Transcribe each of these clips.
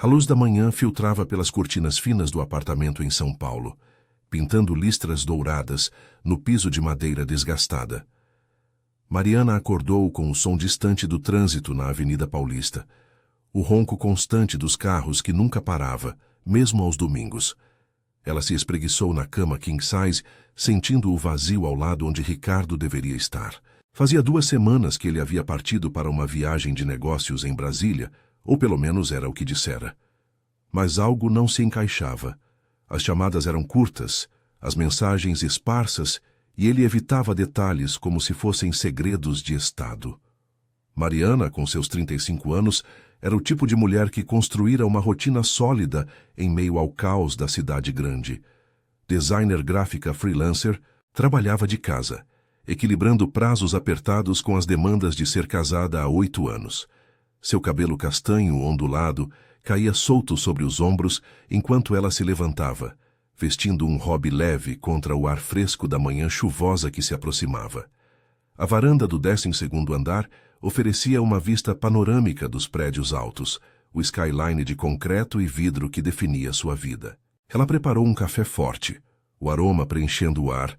A luz da manhã filtrava pelas cortinas finas do apartamento em São Paulo, pintando listras douradas no piso de madeira desgastada. Mariana acordou com o som distante do trânsito na Avenida Paulista, o ronco constante dos carros que nunca parava, mesmo aos domingos. Ela se espreguiçou na cama king size, sentindo o vazio ao lado onde Ricardo deveria estar. Fazia 2 semanas que ele havia partido para uma viagem de negócios em Brasília, ou pelo menos era o que dissera. Mas algo não se encaixava. As chamadas eram curtas, as mensagens esparsas, e ele evitava detalhes como se fossem segredos de Estado. Mariana, com seus 35 anos, era o tipo de mulher que construíra uma rotina sólida em meio ao caos da cidade grande. Designer gráfica freelancer, trabalhava de casa, equilibrando prazos apertados com as demandas de ser casada há 8 anos. Seu cabelo castanho ondulado caía solto sobre os ombros enquanto ela se levantava, vestindo um hobby leve contra o ar fresco da manhã chuvosa que se aproximava. A varanda do 12º andar oferecia uma vista panorâmica dos prédios altos, o skyline de concreto e vidro que definia sua vida. Ela preparou um café forte, o aroma preenchendo o ar,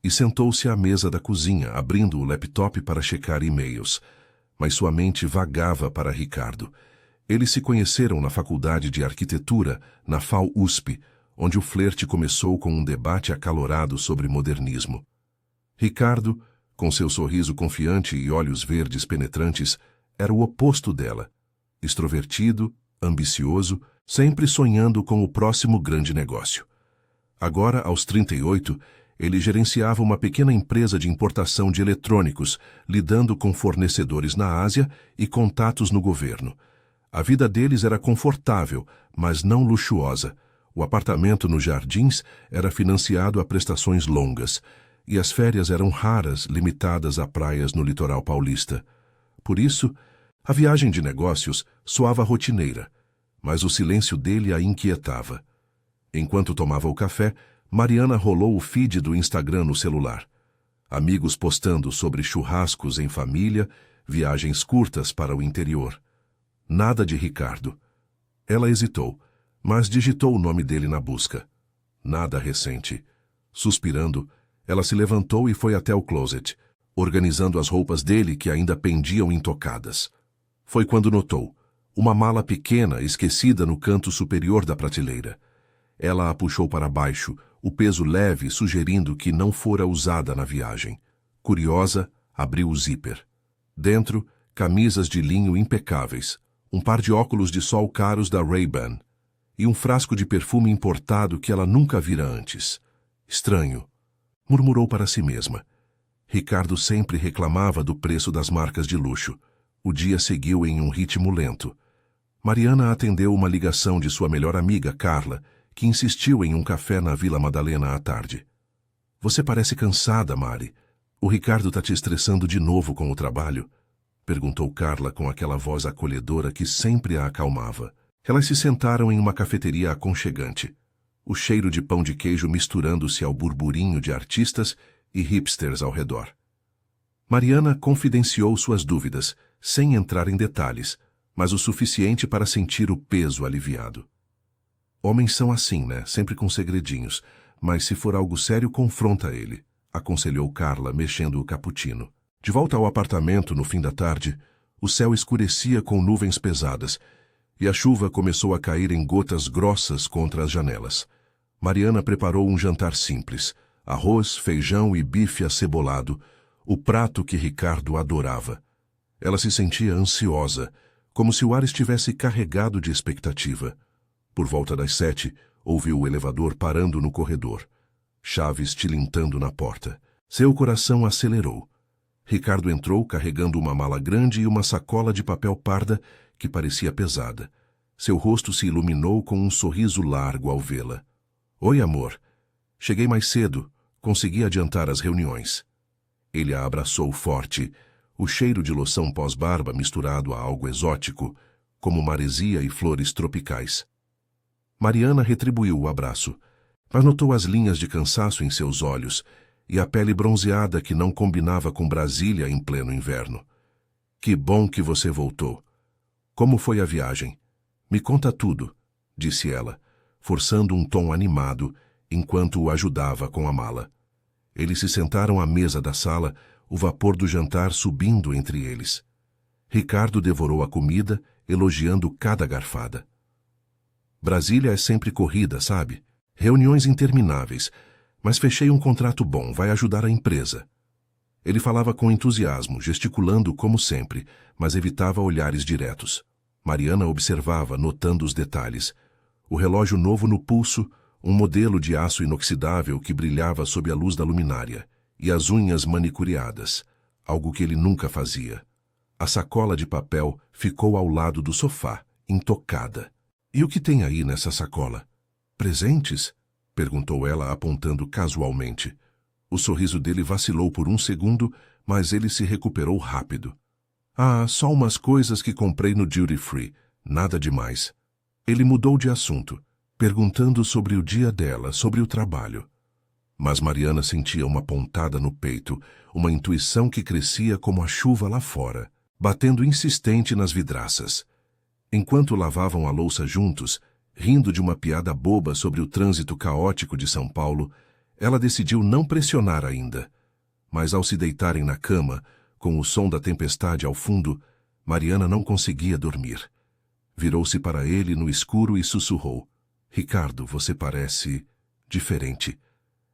e sentou-se à mesa da cozinha, abrindo o laptop para checar e-mails. Mas sua mente vagava para Ricardo. Eles se conheceram na faculdade de arquitetura, na FAU-USP, onde o flerte começou com um debate acalorado sobre modernismo. Ricardo, com seu sorriso confiante e olhos verdes penetrantes, era o oposto dela. Extrovertido, ambicioso, sempre sonhando com o próximo grande negócio. Agora, aos 38, ele gerenciava uma pequena empresa de importação de eletrônicos, lidando com fornecedores na Ásia e contatos no governo. A vida deles era confortável, mas não luxuosa. O apartamento nos Jardins era financiado a prestações longas, e as férias eram raras, limitadas a praias no litoral paulista. Por isso, a viagem de negócios soava rotineira, mas o silêncio dele a inquietava. Enquanto tomava o café, Mariana rolou o feed do Instagram no celular. Amigos postando sobre churrascos em família, viagens curtas para o interior. Nada de Ricardo. Ela hesitou, mas digitou o nome dele na busca. Nada recente. Suspirando, ela se levantou e foi até o closet, organizando as roupas dele que ainda pendiam intocadas. Foi quando notou uma mala pequena esquecida no canto superior da prateleira. Ela a puxou para baixo, o peso leve sugerindo que não fora usada na viagem. Curiosa, abriu o zíper. Dentro, camisas de linho impecáveis, um par de óculos de sol caros da Ray-Ban e um frasco de perfume importado que ela nunca vira antes. Estranho, murmurou para si mesma. Ricardo sempre reclamava do preço das marcas de luxo. O dia seguiu em um ritmo lento. Mariana atendeu uma ligação de sua melhor amiga, Carla, que insistiu em um café na Vila Madalena à tarde. Você parece cansada, Mari. O Ricardo está te estressando de novo com o trabalho? Perguntou Carla com aquela voz acolhedora que sempre a acalmava. Elas se sentaram em uma cafeteria aconchegante, o cheiro de pão de queijo misturando-se ao burburinho de artistas e hipsters ao redor. Mariana confidenciou suas dúvidas, sem entrar em detalhes, mas o suficiente para sentir o peso aliviado. Homens são assim, né? Sempre com segredinhos, mas se for algo sério, confronta ele, aconselhou Carla, mexendo o cappuccino. De volta ao apartamento no fim da tarde, o céu escurecia com nuvens pesadas, e a chuva começou a cair em gotas grossas contra as janelas. Mariana preparou um jantar simples, arroz, feijão e bife acebolado, o prato que Ricardo adorava. Ela se sentia ansiosa, como se o ar estivesse carregado de expectativa. Por volta das 7, ouviu o elevador parando no corredor, chaves tilintando na porta. Seu coração acelerou. Ricardo entrou carregando uma mala grande e uma sacola de papel parda que parecia pesada. Seu rosto se iluminou com um sorriso largo ao vê-la. Oi, amor. Cheguei mais cedo. Consegui adiantar as reuniões. Ele a abraçou forte, o cheiro de loção pós-barba misturado a algo exótico, como maresia e flores tropicais. Mariana retribuiu o abraço, mas notou as linhas de cansaço em seus olhos e a pele bronzeada que não combinava com Brasília em pleno inverno. Que bom que você voltou. Como foi a viagem? Me conta tudo, disse ela, forçando um tom animado, enquanto o ajudava com a mala. Eles se sentaram à mesa da sala, o vapor do jantar subindo entre eles. Ricardo devorou a comida, elogiando cada garfada. Brasília é sempre corrida, sabe? Reuniões intermináveis. Mas fechei um contrato bom, vai ajudar a empresa. Ele falava com entusiasmo, gesticulando como sempre, mas evitava olhares diretos. Mariana observava, notando os detalhes. O relógio novo no pulso, um modelo de aço inoxidável que brilhava sob a luz da luminária, e as unhas manicuriadas, algo que ele nunca fazia. A sacola de papel ficou ao lado do sofá, intocada. E o que tem aí nessa sacola? Presentes? Perguntou ela, apontando casualmente. O sorriso dele vacilou por um segundo, mas ele se recuperou rápido. Ah, só umas coisas que comprei no Duty Free, nada demais. Ele mudou de assunto, perguntando sobre o dia dela, sobre o trabalho. Mas Mariana sentia uma pontada no peito, uma intuição que crescia como a chuva lá fora, batendo insistente nas vidraças. Enquanto lavavam a louça juntos, rindo de uma piada boba sobre o trânsito caótico de São Paulo, ela decidiu não pressionar ainda. Mas ao se deitarem na cama, com o som da tempestade ao fundo, Mariana não conseguia dormir. Virou-se para ele no escuro e sussurrou. Ricardo, você parece diferente.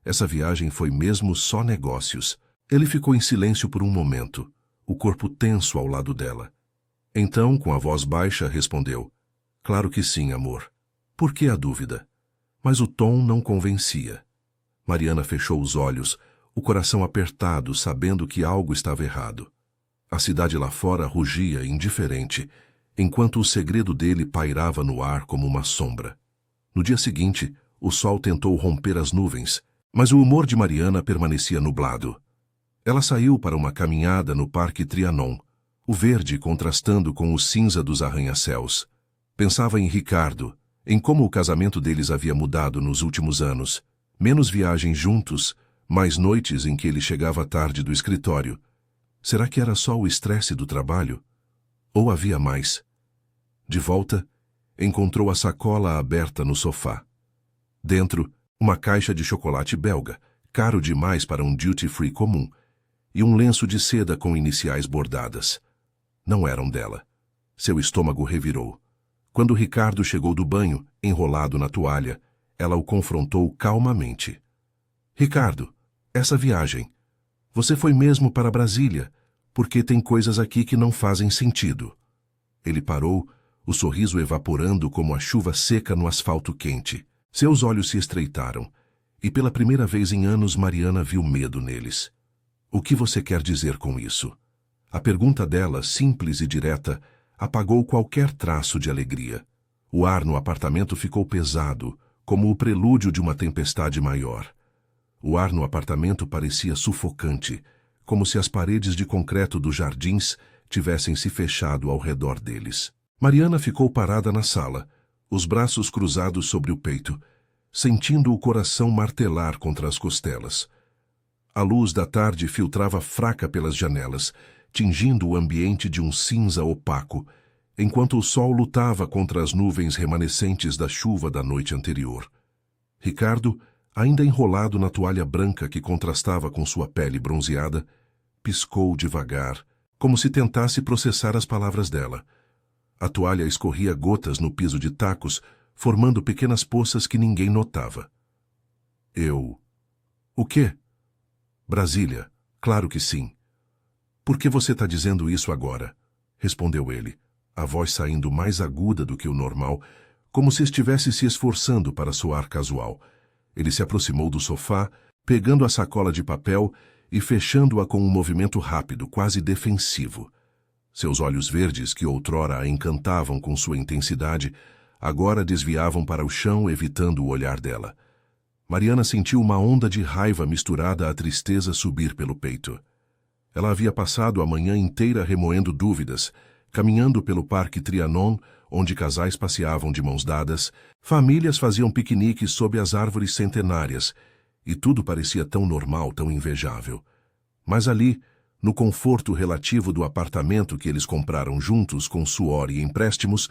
Essa viagem foi mesmo só negócios. Ele ficou em silêncio por um momento, o corpo tenso ao lado dela. Então, com a voz baixa, respondeu. Claro que sim, amor. Por que a dúvida? Mas o tom não convencia. Mariana fechou os olhos, o coração apertado, sabendo que algo estava errado. A cidade lá fora rugia indiferente, enquanto o segredo dele pairava no ar como uma sombra. No dia seguinte, o sol tentou romper as nuvens, mas o humor de Mariana permanecia nublado. Ela saiu para uma caminhada no Parque Trianon, o verde contrastando com o cinza dos arranha-céus. Pensava em Ricardo, em como o casamento deles havia mudado nos últimos anos. Menos viagens juntos, mais noites em que ele chegava tarde do escritório. Será que era só o estresse do trabalho? Ou havia mais? De volta, encontrou a sacola aberta no sofá. Dentro, uma caixa de chocolate belga, caro demais para um duty-free comum, e um lenço de seda com iniciais bordadas. Não eram dela. Seu estômago revirou. Quando Ricardo chegou do banho, enrolado na toalha, ela o confrontou calmamente. Ricardo, essa viagem. Você foi mesmo para Brasília, porque tem coisas aqui que não fazem sentido. Ele parou, o sorriso evaporando como a chuva seca no asfalto quente. Seus olhos se estreitaram, e pela primeira vez em anos Mariana viu medo neles. O que você quer dizer com isso? A pergunta dela, simples e direta, apagou qualquer traço de alegria. O ar no apartamento ficou pesado, como o prelúdio de uma tempestade maior. O ar no apartamento parecia sufocante, como se as paredes de concreto dos jardins tivessem se fechado ao redor deles. Mariana ficou parada na sala, os braços cruzados sobre o peito, sentindo o coração martelar contra as costelas. A luz da tarde filtrava fraca pelas janelas, tingindo o ambiente de um cinza opaco, enquanto o sol lutava contra as nuvens remanescentes da chuva da noite anterior. Ricardo, ainda enrolado na toalha branca que contrastava com sua pele bronzeada, piscou devagar, como se tentasse processar as palavras dela. A toalha escorria gotas no piso de tacos, formando pequenas poças que ninguém notava. O quê? Brasília, claro que sim. Por que você está dizendo isso agora? Respondeu ele, a voz saindo mais aguda do que o normal, como se estivesse se esforçando para soar casual. Ele se aproximou do sofá, pegando a sacola de papel e fechando-a com um movimento rápido, quase defensivo. Seus olhos verdes, que outrora a encantavam com sua intensidade, agora desviavam para o chão, evitando o olhar dela. Mariana sentiu uma onda de raiva misturada à tristeza subir pelo peito. Ela havia passado a manhã inteira remoendo dúvidas, caminhando pelo Parque Trianon, onde casais passeavam de mãos dadas, famílias faziam piqueniques sob as árvores centenárias, e tudo parecia tão normal, tão invejável. Mas ali, no conforto relativo do apartamento que eles compraram juntos com suor e empréstimos,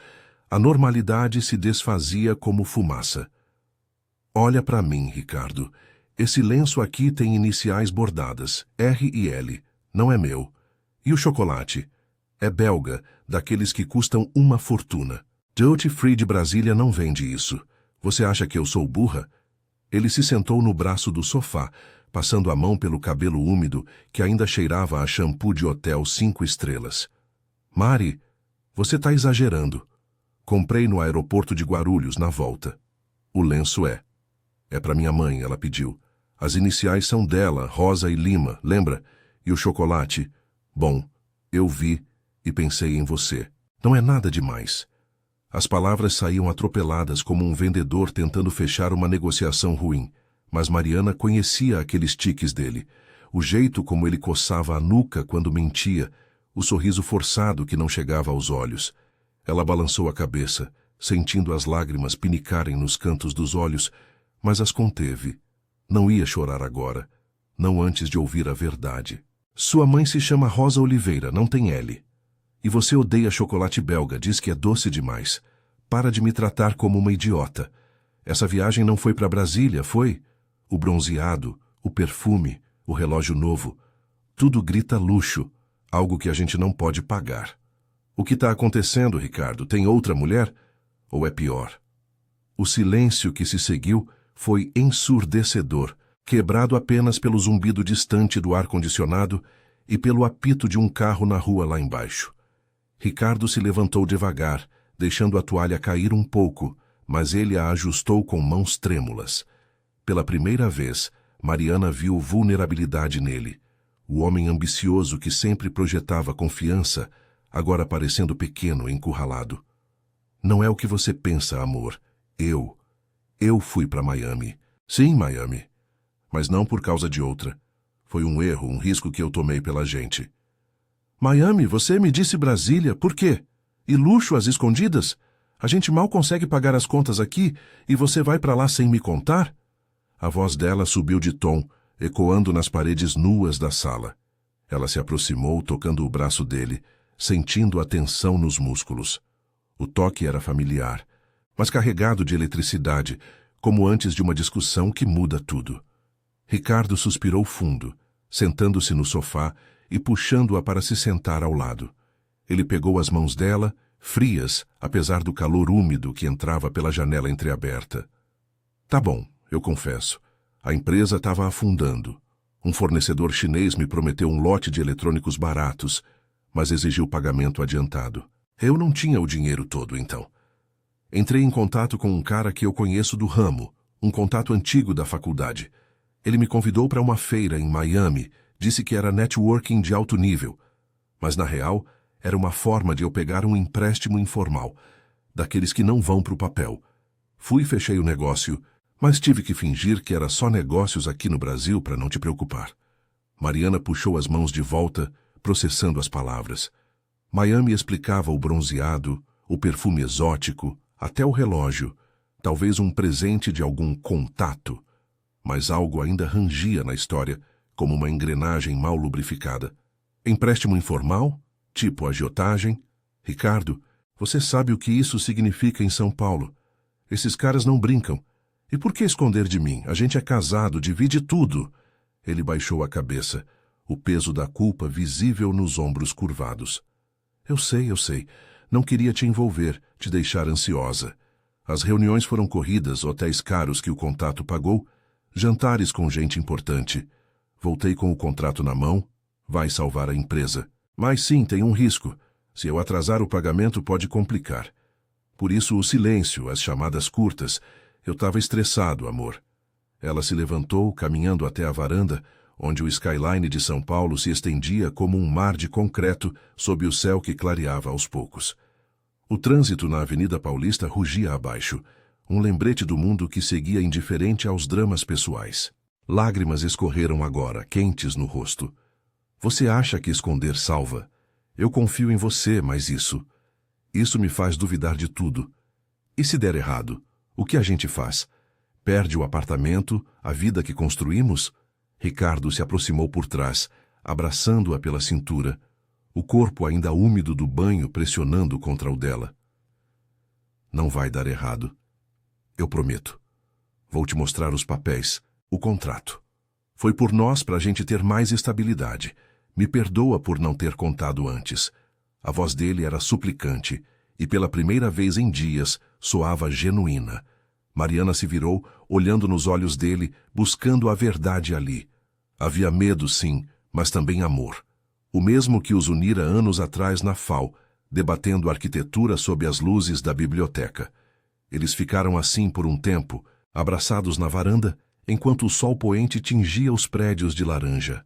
A normalidade se desfazia como fumaça. Olha para mim, Ricardo. Esse lenço aqui tem iniciais bordadas, R e L. Não é meu. E o chocolate? É belga, daqueles que custam uma fortuna. Duty Free de Brasília não vende isso. Você acha que eu sou burra? Ele se sentou no braço do sofá, passando a mão pelo cabelo úmido que ainda cheirava a shampoo de hotel 5 estrelas. Mari, você está exagerando. Comprei no aeroporto de Guarulhos, na volta. O lenço é. É para minha mãe, ela pediu. As iniciais são dela, Rosa e Lima, lembra? E o chocolate? Bom, eu vi e pensei em você. Não é nada demais. As palavras saíam atropeladas como um vendedor tentando fechar uma negociação ruim. Mas Mariana conhecia aqueles tiques dele. O jeito como ele coçava a nuca quando mentia, o sorriso forçado que não chegava aos olhos. Ela balançou a cabeça, sentindo as lágrimas pinicarem nos cantos dos olhos, mas as conteve. Não ia chorar agora, não antes de ouvir a verdade. Sua mãe se chama Rosa Oliveira, não tem L. E você odeia chocolate belga, diz que é doce demais. Para de me tratar como uma idiota. Essa viagem não foi para Brasília, foi? O bronzeado, o perfume, o relógio novo. Tudo grita luxo, algo que a gente não pode pagar. O que está acontecendo, Ricardo? Tem outra mulher? Ou é pior? O silêncio que se seguiu foi ensurdecedor, quebrado apenas pelo zumbido distante do ar-condicionado e pelo apito de um carro na rua lá embaixo. Ricardo se levantou devagar, deixando a toalha cair um pouco, mas ele a ajustou com mãos trêmulas. Pela primeira vez, Mariana viu vulnerabilidade nele. O homem ambicioso que sempre projetava confiança, agora parecendo pequeno, encurralado. Não é o que você pensa, amor. Eu fui para Miami. Sim, Miami. Mas não por causa de outra. Foi um erro, um risco que eu tomei pela gente. Miami, você me disse Brasília, por quê? E luxo às escondidas? A gente mal consegue pagar as contas aqui e você vai para lá sem me contar? A voz dela subiu de tom, ecoando nas paredes nuas da sala. Ela se aproximou, tocando o braço dele, sentindo a tensão nos músculos. O toque era familiar, mas carregado de eletricidade, como antes de uma discussão que muda tudo. Ricardo suspirou fundo, sentando-se no sofá e puxando-a para se sentar ao lado. Ele pegou as mãos dela, frias, apesar do calor úmido que entrava pela janela entreaberta. Tá bom, eu confesso. A empresa estava afundando. Um fornecedor chinês me prometeu um lote de eletrônicos baratos, mas exigiu pagamento adiantado. Eu não tinha o dinheiro todo, então. Entrei em contato com um cara que eu conheço do ramo, um contato antigo da faculdade. Ele me convidou para uma feira em Miami, disse que era networking de alto nível, mas na real era uma forma de eu pegar um empréstimo informal, daqueles que não vão para o papel. Fui e fechei o negócio, mas tive que fingir que era só negócios aqui no Brasil para não te preocupar. Mariana puxou as mãos de volta, processando as palavras. Miami explicava o bronzeado, o perfume exótico, até o relógio, talvez um presente de algum contato. Mas algo ainda rangia na história, como uma engrenagem mal lubrificada. Empréstimo informal? Tipo agiotagem? Ricardo, você sabe o que isso significa em São Paulo. Esses caras não brincam. E por que esconder de mim? A gente é casado, divide tudo. Ele baixou a cabeça, o peso da culpa visível nos ombros curvados. Eu sei. Não queria te envolver, te deixar ansiosa. As reuniões foram corridas, hotéis caros que o contato pagou, jantares com gente importante. Voltei com o contrato na mão. Vai salvar a empresa. Mas sim, tem um risco. Se eu atrasar o pagamento, pode complicar. Por isso o silêncio, as chamadas curtas. Eu estava estressado, amor. Ela se levantou, caminhando até a varanda, onde o skyline de São Paulo se estendia como um mar de concreto sob o céu que clareava aos poucos. O trânsito na Avenida Paulista rugia abaixo, um lembrete do mundo que seguia indiferente aos dramas pessoais. Lágrimas escorreram agora, quentes no rosto. Você acha que esconder salva? Eu confio em você, mas isso me faz duvidar de tudo. E se der errado? O que a gente faz? Perde o apartamento, a vida que construímos? Ricardo se aproximou por trás, abraçando-a pela cintura, o corpo ainda úmido do banho pressionando contra o dela. Não vai dar errado. Eu prometo. Vou te mostrar os papéis, o contrato. Foi por nós para a gente ter mais estabilidade. Me perdoa por não ter contado antes. A voz dele era suplicante e pela primeira vez em dias soava genuína. Mariana se virou, olhando nos olhos dele, buscando a verdade ali. Havia medo, sim, mas também amor. O mesmo que os unira anos atrás na FAO, debatendo arquitetura sob as luzes da biblioteca. Eles ficaram assim por um tempo, abraçados na varanda, enquanto o sol poente tingia os prédios de laranja.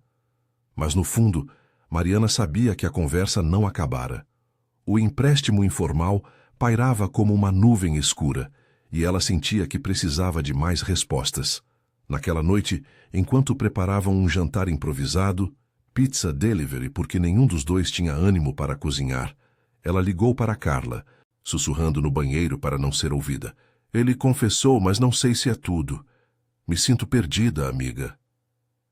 Mas no fundo, Mariana sabia que a conversa não acabara. O empréstimo informal pairava como uma nuvem escura, e ela sentia que precisava de mais respostas. Naquela noite, enquanto preparavam um jantar improvisado, pizza delivery porque nenhum dos dois tinha ânimo para cozinhar, ela ligou para Carla, sussurrando no banheiro para não ser ouvida. Ele confessou, mas não sei se é tudo. Me sinto perdida, amiga.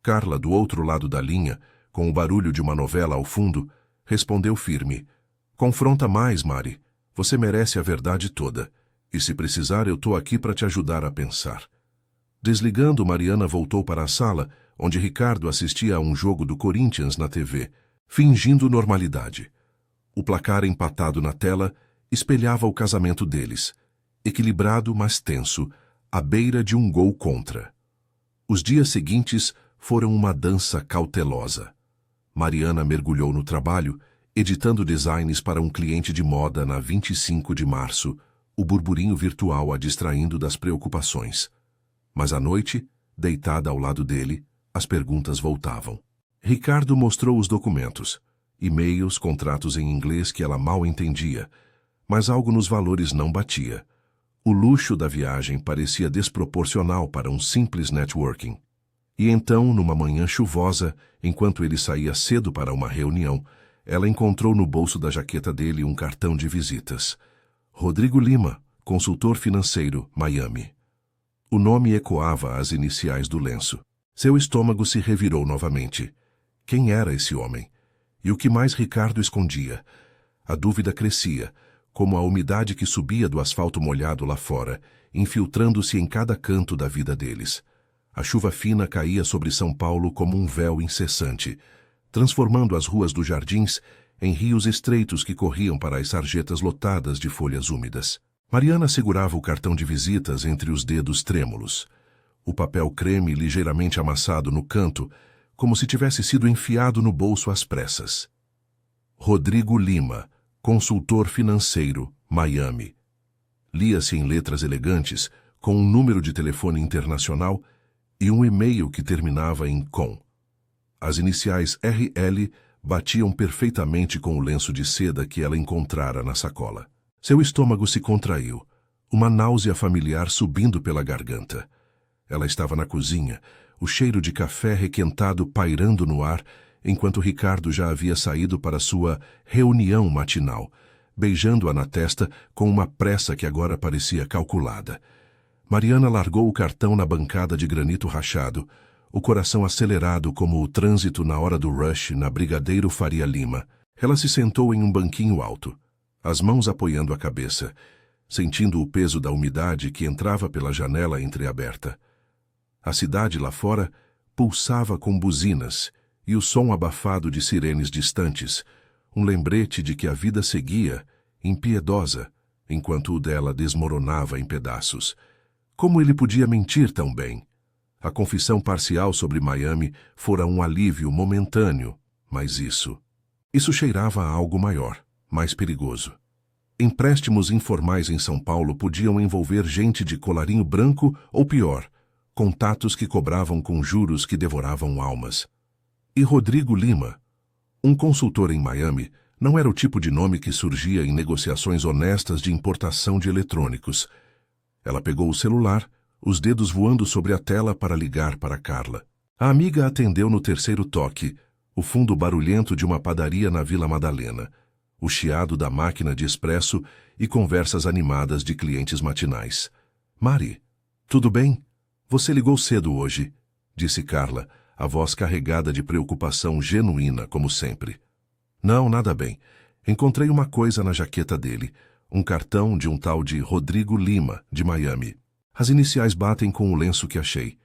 Carla, do outro lado da linha, com o barulho de uma novela ao fundo, respondeu firme. Confronta mais, Mari. Você merece a verdade toda. E se precisar, eu tô aqui para te ajudar a pensar. Desligando, Mariana voltou para a sala, onde Ricardo assistia a um jogo do Corinthians na TV, fingindo normalidade. O placar empatado na tela espelhava o casamento deles, equilibrado, mas tenso, à beira de um gol contra. Os dias seguintes foram uma dança cautelosa. Mariana mergulhou no trabalho, editando designs para um cliente de moda na 25 de março, o burburinho virtual a distraindo das preocupações. Mas à noite, deitada ao lado dele, as perguntas voltavam. Ricardo mostrou os documentos, e-mails, contratos em inglês que ela mal entendia, mas algo nos valores não batia. O luxo da viagem parecia desproporcional para um simples networking. E então, numa manhã chuvosa, enquanto ele saía cedo para uma reunião, ela encontrou no bolso da jaqueta dele um cartão de visitas. Rodrigo Lima, consultor financeiro, Miami. O nome ecoava as iniciais do lenço. Seu estômago se revirou novamente. Quem era esse homem? E o que mais Ricardo escondia? A dúvida crescia, como a umidade que subia do asfalto molhado lá fora, infiltrando-se em cada canto da vida deles. A chuva fina caía sobre São Paulo como um véu incessante, transformando as ruas dos jardins em rios estreitos que corriam para as sarjetas lotadas de folhas úmidas. Mariana segurava o cartão de visitas entre os dedos trêmulos. O papel creme ligeiramente amassado no canto, como se tivesse sido enfiado no bolso às pressas. Rodrigo Lima, consultor financeiro, Miami. Lia-se em letras elegantes, com um número de telefone internacional e um e-mail que terminava em com. As iniciais RL batiam perfeitamente com o lenço de seda que ela encontrara na sacola. Seu estômago se contraiu, uma náusea familiar subindo pela garganta. Ela estava na cozinha, o cheiro de café requentado pairando no ar, enquanto Ricardo já havia saído para sua reunião matinal, beijando-a na testa com uma pressa que agora parecia calculada. Mariana largou o cartão na bancada de granito rachado, o coração acelerado como o trânsito na hora do rush na Brigadeiro Faria Lima. Ela se sentou em um banquinho alto, as mãos apoiando a cabeça, sentindo o peso da umidade que entrava pela janela entreaberta. A cidade lá fora pulsava com buzinas e o som abafado de sirenes distantes, um lembrete de que a vida seguia, impiedosa, enquanto o dela desmoronava em pedaços. Como ele podia mentir tão bem? A confissão parcial sobre Miami fora um alívio momentâneo, mas isso cheirava a algo maior, mais perigoso. Empréstimos informais em São Paulo podiam envolver gente de colarinho branco ou pior, contatos que cobravam com juros que devoravam almas. E Rodrigo Lima, um consultor em Miami, não era o tipo de nome que surgia em negociações honestas de importação de eletrônicos. Ela pegou o celular, os dedos voando sobre a tela para ligar para Carla. A amiga atendeu no terceiro toque, o fundo barulhento de uma padaria na Vila Madalena, o chiado da máquina de expresso e conversas animadas de clientes matinais. Mari, tudo bem? Você ligou cedo hoje, disse Carla, a voz carregada de preocupação genuína, como sempre. Não, nada bem. Encontrei uma coisa na jaqueta dele. Um cartão de um tal de Rodrigo Lima, de Miami. As iniciais batem com o lenço que achei.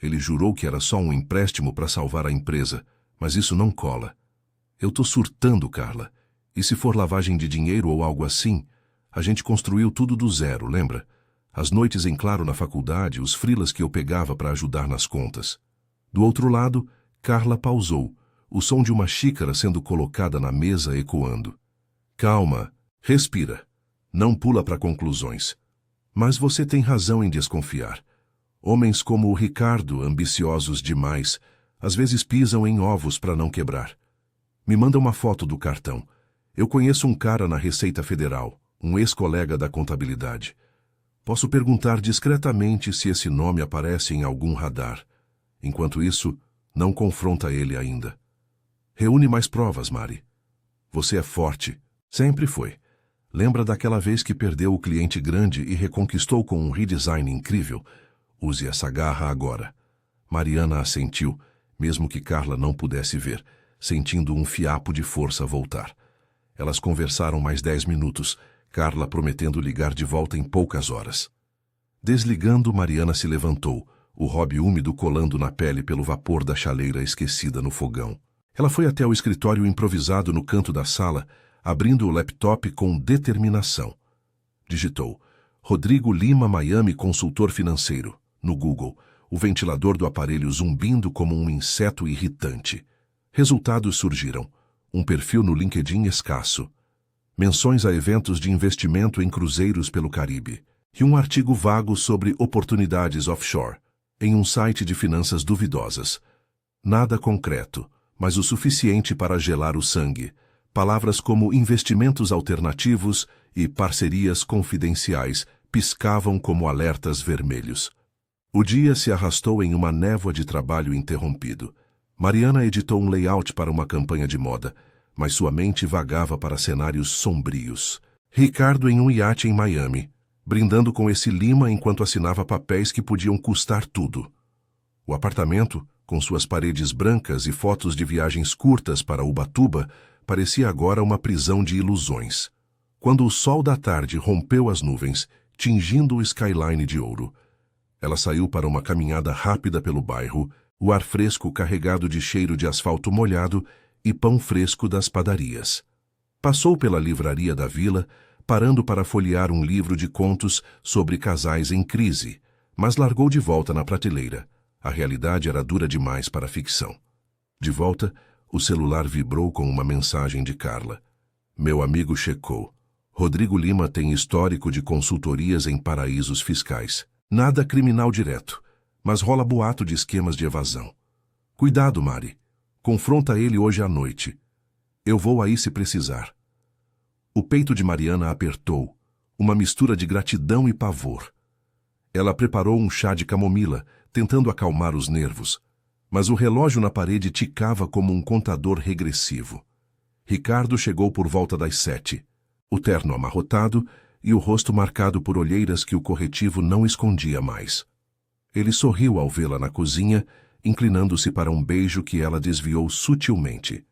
Ele jurou que era só um empréstimo para salvar a empresa, mas isso não cola. Eu tô surtando, Carla. E se for lavagem de dinheiro ou algo assim, a gente construiu tudo do zero, lembra? As noites em claro na faculdade, os freelas que eu pegava para ajudar nas contas. Do outro lado, Carla pausou, o som de uma xícara sendo colocada na mesa ecoando. Calma, respira. Não pula para conclusões. Mas você tem razão em desconfiar. Homens como o Ricardo, ambiciosos demais, às vezes pisam em ovos para não quebrar. Me manda uma foto do cartão. Eu conheço um cara na Receita Federal, um ex-colega da contabilidade. Posso perguntar discretamente se esse nome aparece em algum radar. Enquanto isso, não confronta ele ainda. Reúne mais provas, Mari. Você é forte. Sempre foi. Lembra daquela vez que perdeu o cliente grande e reconquistou com um redesign incrível? Use essa garra agora. Mariana assentiu, mesmo que Carla não pudesse ver, sentindo um fiapo de força voltar. Elas conversaram mais 10 minutos, Carla prometendo ligar de volta em poucas horas. Desligando, Mariana se levantou, o hobby úmido colando na pele pelo vapor da chaleira esquecida no fogão. Ela foi até o escritório improvisado no canto da sala, abrindo o laptop com determinação. Digitou: Rodrigo Lima, Miami, consultor financeiro. No Google, o ventilador do aparelho zumbindo como um inseto irritante. Resultados surgiram. Um perfil no LinkedIn escasso. Menções a eventos de investimento em cruzeiros pelo Caribe. E um artigo vago sobre oportunidades offshore, em um site de finanças duvidosas. Nada concreto, mas o suficiente para gelar o sangue. Palavras como investimentos alternativos e parcerias confidenciais piscavam como alertas vermelhos. O dia se arrastou em uma névoa de trabalho interrompido. Mariana editou um layout para uma campanha de moda, mas sua mente vagava para cenários sombrios. Ricardo em um iate em Miami, brindando com esse Lima enquanto assinava papéis que podiam custar tudo. O apartamento, com suas paredes brancas e fotos de viagens curtas para Ubatuba, parecia agora uma prisão de ilusões. Quando o sol da tarde rompeu as nuvens, tingindo o skyline de ouro, ela saiu para uma caminhada rápida pelo bairro, o ar fresco carregado de cheiro de asfalto molhado e pão fresco das padarias. Passou pela livraria da vila, parando para folhear um livro de contos sobre casais em crise, mas largou de volta na prateleira. A realidade era dura demais para a ficção. De volta, o celular vibrou com uma mensagem de Carla. Meu amigo checou. Rodrigo Lima tem histórico de consultorias em paraísos fiscais. Nada criminal direto, mas rola boato de esquemas de evasão. Cuidado, Mari. Confronta ele hoje à noite. Eu vou aí se precisar. O peito de Mariana apertou, uma mistura de gratidão e pavor. Ela preparou um chá de camomila, tentando acalmar os nervos, mas o relógio na parede ticava como um contador regressivo. Ricardo chegou por volta das 7, o terno amarrotado e o rosto marcado por olheiras que o corretivo não escondia mais. Ele sorriu ao vê-la na cozinha, inclinando-se para um beijo que ela desviou sutilmente.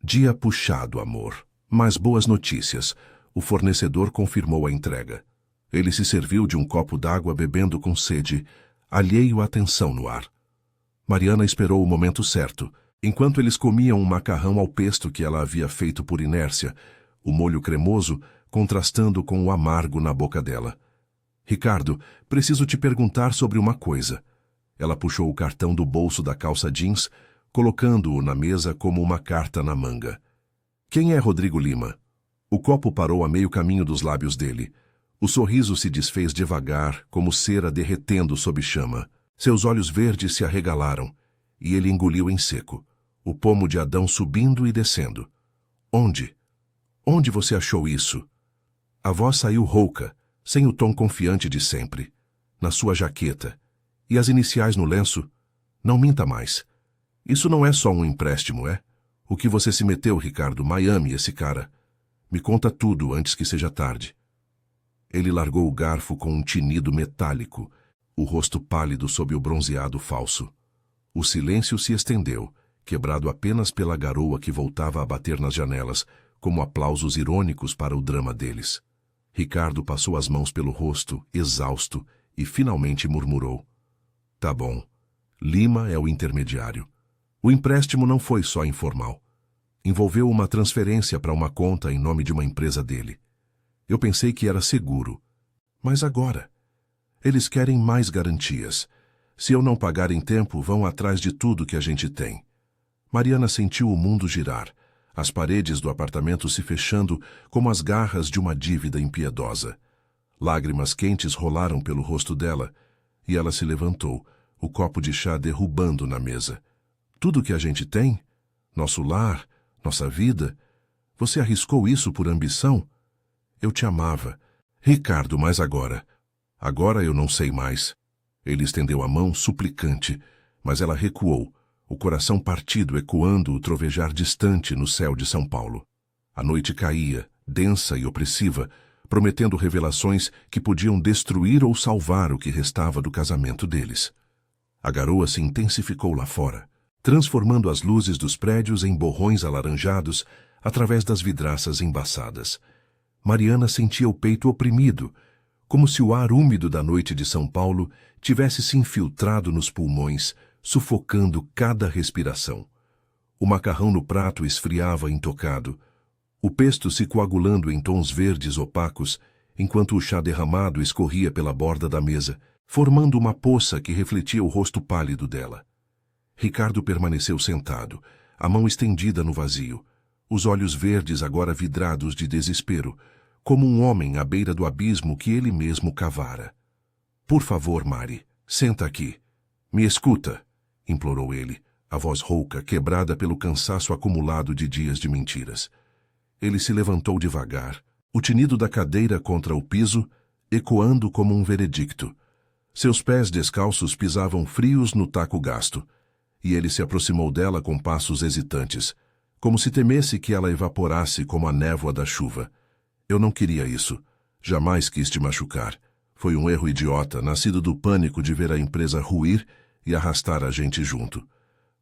Dia puxado, amor. Mas boas notícias. O fornecedor confirmou a entrega. Ele se serviu de um copo d'água bebendo com sede, alheio à tensão no ar. Mariana esperou o momento certo, enquanto eles comiam um macarrão ao pesto que ela havia feito por inércia, o molho cremoso contrastando com o amargo na boca dela. Ricardo, preciso te perguntar sobre uma coisa. Ela puxou o cartão do bolso da calça jeans, colocando-o na mesa como uma carta na manga. Quem é Rodrigo Lima? O copo parou a meio caminho dos lábios dele. O sorriso se desfez devagar, como cera derretendo sob chama. Seus olhos verdes se arregalaram, e ele engoliu em seco, o pomo de Adão subindo e descendo. Onde? Onde você achou isso? A voz saiu rouca, sem o tom confiante de sempre. Na sua jaqueta. E as iniciais no lenço? Não minta mais. Isso não é só um empréstimo, é? O que você se meteu, Ricardo? Miami, esse cara. Me conta tudo antes que seja tarde. Ele largou o garfo com um tinido metálico, o rosto pálido sob o bronzeado falso. O silêncio se estendeu, quebrado apenas pela garoa que voltava a bater nas janelas, como aplausos irônicos para o drama deles. Ricardo passou as mãos pelo rosto, exausto, e finalmente murmurou: "Tá bom. Lima é o intermediário. O empréstimo não foi só informal. Envolveu uma transferência para uma conta em nome de uma empresa dele. Eu pensei que era seguro. Mas agora? Eles querem mais garantias. Se eu não pagar em tempo, vão atrás de tudo que a gente tem." Mariana sentiu o mundo girar, as paredes do apartamento se fechando como as garras de uma dívida impiedosa. Lágrimas quentes rolaram pelo rosto dela, e ela se levantou, o copo de chá derrubando na mesa. "Tudo que a gente tem? Nosso lar, nossa vida? Você arriscou isso por ambição? Eu te amava. Ricardo, mas agora? Agora eu não sei mais." Ele estendeu a mão suplicante, mas ela recuou, o coração partido ecoando o trovejar distante no céu de São Paulo. A noite caía, densa e opressiva, prometendo revelações que podiam destruir ou salvar o que restava do casamento deles. A garoa se intensificou lá fora, transformando as luzes dos prédios em borrões alaranjados através das vidraças embaçadas. Mariana sentia o peito oprimido, como se o ar úmido da noite de São Paulo tivesse se infiltrado nos pulmões, sufocando cada respiração. O macarrão no prato esfriava intocado, o pesto se coagulando em tons verdes opacos, enquanto o chá derramado escorria pela borda da mesa, formando uma poça que refletia o rosto pálido dela. Ricardo permaneceu sentado, a mão estendida no vazio, os olhos verdes agora vidrados de desespero, como um homem à beira do abismo que ele mesmo cavara. "Por favor, Mari, senta aqui. Me escuta", implorou ele, a voz rouca, quebrada pelo cansaço acumulado de dias de mentiras. Ele se levantou devagar, o tinido da cadeira contra o piso, ecoando como um veredicto. Seus pés descalços pisavam frios no taco gasto, e ele se aproximou dela com passos hesitantes, como se temesse que ela evaporasse como a névoa da chuva. "Eu não queria isso. Jamais quis te machucar. Foi um erro idiota, nascido do pânico de ver a empresa ruir e arrastar a gente junto."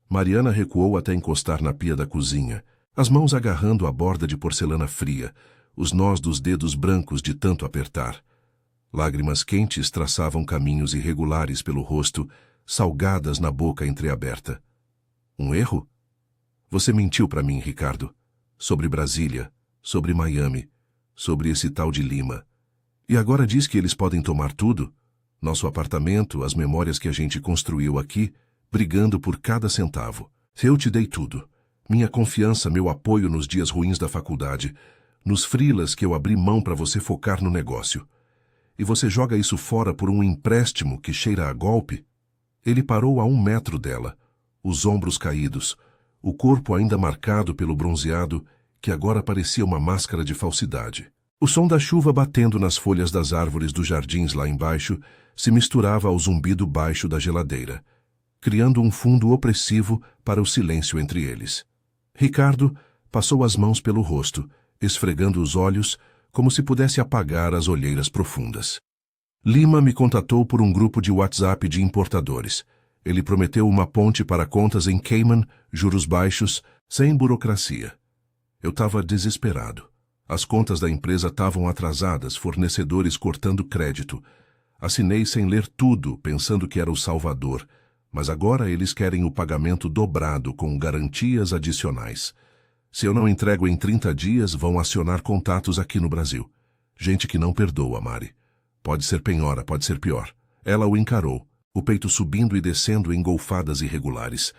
Mariana recuou até encostar na pia da cozinha, as mãos agarrando a borda de porcelana fria, os nós dos dedos brancos de tanto apertar. Lágrimas quentes traçavam caminhos irregulares pelo rosto, salgadas na boca entreaberta. "Um erro? Você mentiu para mim, Ricardo. Sobre Brasília, sobre Miami, sobre esse tal de Lima. E agora diz que eles podem tomar tudo? Nosso apartamento, as memórias que a gente construiu aqui, brigando por cada centavo. Eu te dei tudo. Minha confiança, meu apoio nos dias ruins da faculdade, nos freelas que eu abri mão para você focar no negócio. E você joga isso fora por um empréstimo que cheira a golpe?" Ele parou a 1 metro dela, os ombros caídos, o corpo ainda marcado pelo bronzeado, que agora parecia uma máscara de falsidade. O som da chuva batendo nas folhas das árvores dos jardins lá embaixo se misturava ao zumbido baixo da geladeira, criando um fundo opressivo para o silêncio entre eles. Ricardo passou as mãos pelo rosto, esfregando os olhos como se pudesse apagar as olheiras profundas. "Lima me contatou por um grupo de WhatsApp de importadores. Ele prometeu uma ponte para contas em Cayman, juros baixos, sem burocracia. Eu estava desesperado. As contas da empresa estavam atrasadas, fornecedores cortando crédito. Assinei sem ler tudo, pensando que era o salvador, mas agora eles querem o pagamento dobrado com garantias adicionais. Se eu não entrego em 30 dias, vão acionar contatos aqui no Brasil. Gente que não perdoa, Mari. Pode ser penhora, pode ser pior." Ela o encarou, o peito subindo e descendo em golfadas irregulares.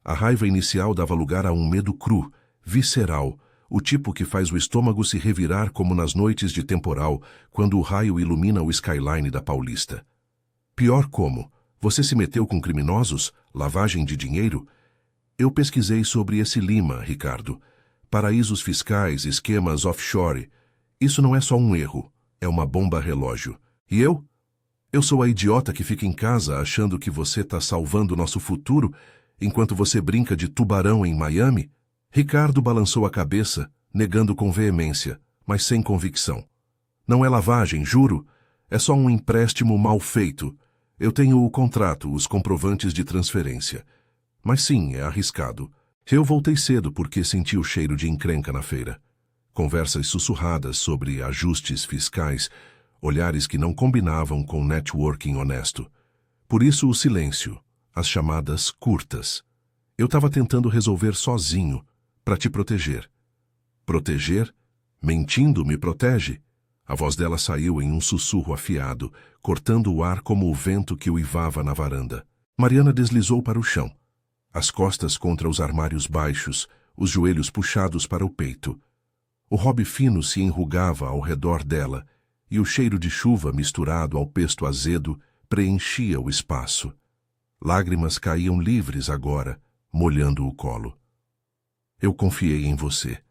A raiva inicial dava lugar a um medo cru, visceral, o tipo que faz o estômago se revirar como nas noites de temporal, quando o raio ilumina o skyline da Paulista. "Pior como? Você se meteu com criminosos? Lavagem de dinheiro?" "Eu pesquisei sobre esse Lima, Ricardo. Paraísos fiscais, esquemas offshore. Isso não é só um erro, é uma bomba relógio. E eu? Eu sou a idiota que fica em casa achando que você está salvando nosso futuro enquanto você brinca de tubarão em Miami?" Ricardo balançou a cabeça, negando com veemência, mas sem convicção. "Não é lavagem, juro. É só um empréstimo mal feito. Eu tenho o contrato, os comprovantes de transferência. Mas sim, é arriscado. Eu voltei cedo porque senti o cheiro de encrenca na feira. Conversas sussurradas sobre ajustes fiscais, olhares que não combinavam com networking honesto. Por isso o silêncio, as chamadas curtas. Eu estava tentando resolver sozinho, para te proteger. Proteger? Mentindo me protege? A voz dela saiu em um sussurro afiado, cortando o ar como o vento que uivava na varanda. Mariana deslizou para o chão, as costas contra os armários baixos, os joelhos puxados para o peito. O hobby fino se enrugava ao redor dela, e o cheiro de chuva misturado ao pesto azedo preenchia o espaço. Lágrimas caíam livres agora, molhando o colo. Eu confiei em você.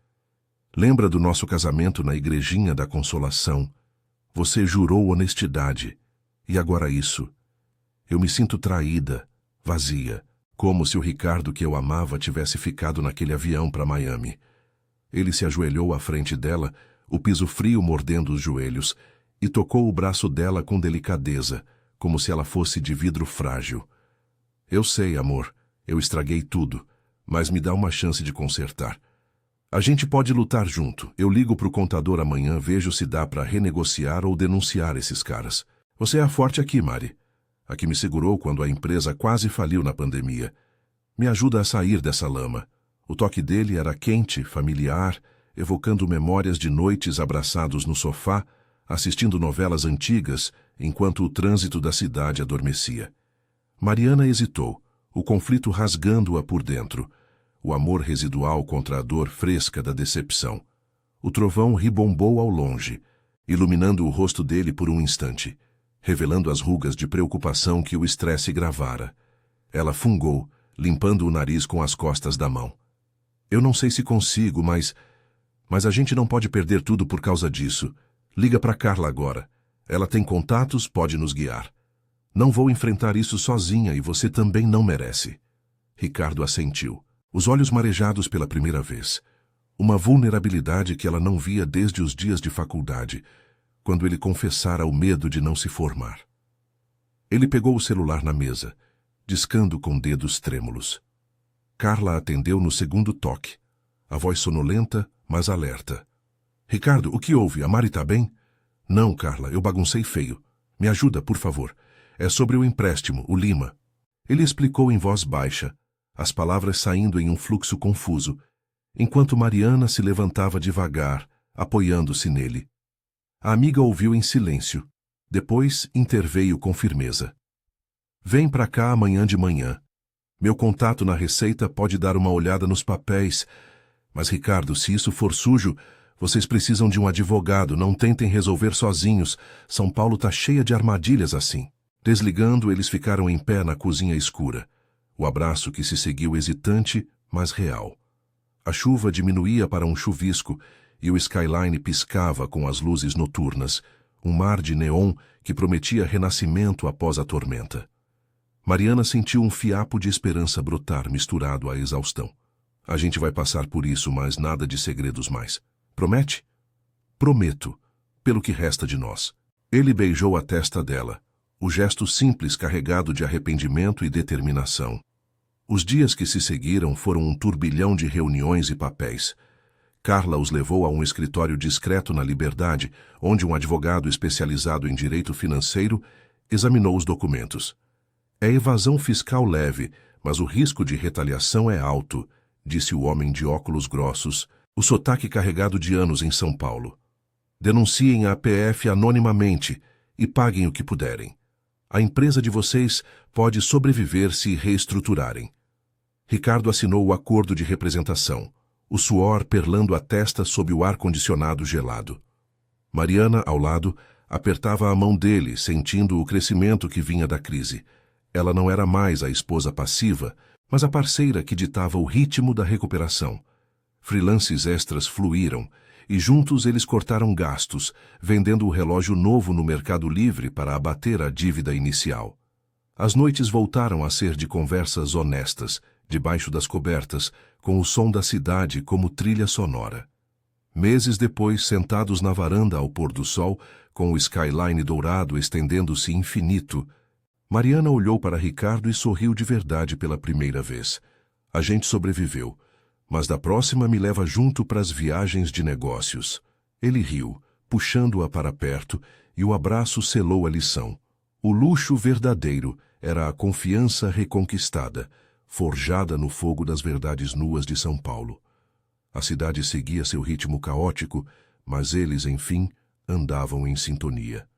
Lembra do nosso casamento na igrejinha da Consolação? Você jurou honestidade. E agora isso. Eu me sinto traída, vazia, como se o Ricardo que eu amava tivesse ficado naquele avião para Miami. Ele se ajoelhou à frente dela, o piso frio mordendo os joelhos, e tocou o braço dela com delicadeza, como se ela fosse de vidro frágil. Eu sei, amor, eu estraguei tudo, mas me dá uma chance de consertar. A gente pode lutar junto. Eu ligo pro contador amanhã, vejo se dá para renegociar ou denunciar esses caras. Você é a forte aqui, Mari. A que me segurou quando a empresa quase faliu na pandemia. Me ajuda a sair dessa lama. O toque dele era quente, familiar, evocando memórias de noites abraçados no sofá, assistindo novelas antigas, enquanto o trânsito da cidade adormecia. Mariana hesitou, o conflito rasgando-a por dentro. O amor residual contra a dor fresca da decepção. O trovão ribombou ao longe, iluminando o rosto dele por um instante, revelando as rugas de preocupação que o estresse gravara. Ela fungou, limpando o nariz com as costas da mão. Eu não sei se consigo, mas a gente não pode perder tudo por causa disso. Liga para Carla agora. Ela tem contatos, pode nos guiar. Não vou enfrentar isso sozinha e você também não merece. Ricardo assentiu, os olhos marejados pela primeira vez. Uma vulnerabilidade que ela não via desde os dias de faculdade, quando ele confessara o medo de não se formar. Ele pegou o celular na mesa, discando com dedos trêmulos. Carla atendeu no segundo toque, a voz sonolenta, mas alerta. Ricardo, o que houve? A Mari tá bem? Não, Carla, eu baguncei feio. Me ajuda, por favor. É sobre o empréstimo, o Lima. Ele explicou em voz baixa, as palavras saindo em um fluxo confuso, enquanto Mariana se levantava devagar, apoiando-se nele. A amiga ouviu em silêncio. Depois interveio com firmeza. Vem pra cá amanhã de manhã. Meu contato na Receita pode dar uma olhada nos papéis. Mas, Ricardo, se isso for sujo, vocês precisam de um advogado, não tentem resolver sozinhos. São Paulo tá cheia de armadilhas assim. Desligando, eles ficaram em pé na cozinha escura. O abraço que se seguiu hesitante, mas real. A chuva diminuía para um chuvisco e o skyline piscava com as luzes noturnas, um mar de neon que prometia renascimento após a tormenta. Mariana sentiu um fiapo de esperança brotar misturado à exaustão. A gente vai passar por isso, mas nada de segredos mais. Promete? Prometo, pelo que resta de nós. Ele beijou a testa dela, o gesto simples carregado de arrependimento e determinação. Os dias que se seguiram foram um turbilhão de reuniões e papéis. Carla os levou a um escritório discreto na Liberdade, onde um advogado especializado em direito financeiro examinou os documentos. É evasão fiscal leve, mas o risco de retaliação é alto, disse o homem de óculos grossos, o sotaque carregado de anos em São Paulo. Denunciem a APF anonimamente e paguem o que puderem. A empresa de vocês pode sobreviver se reestruturarem. Ricardo assinou o acordo de representação, o suor perlando a testa sob o ar-condicionado gelado. Mariana, ao lado, apertava a mão dele, sentindo o crescimento que vinha da crise. Ela não era mais a esposa passiva, mas a parceira que ditava o ritmo da recuperação. Freelances extras fluíram, e juntos eles cortaram gastos, vendendo o relógio novo no Mercado Livre para abater a dívida inicial. As noites voltaram a ser de conversas honestas, debaixo das cobertas, com o som da cidade como trilha sonora. Meses depois, sentados na varanda ao pôr do sol, com o skyline dourado estendendo-se infinito, Mariana olhou para Ricardo e sorriu de verdade pela primeira vez. A gente sobreviveu, Mas da próxima me leva junto para as viagens de negócios. Ele riu, puxando-a para perto, e o abraço selou a lição. O luxo verdadeiro era a confiança reconquistada, forjada no fogo das verdades nuas de São Paulo. A cidade seguia seu ritmo caótico, mas eles, enfim, andavam em sintonia.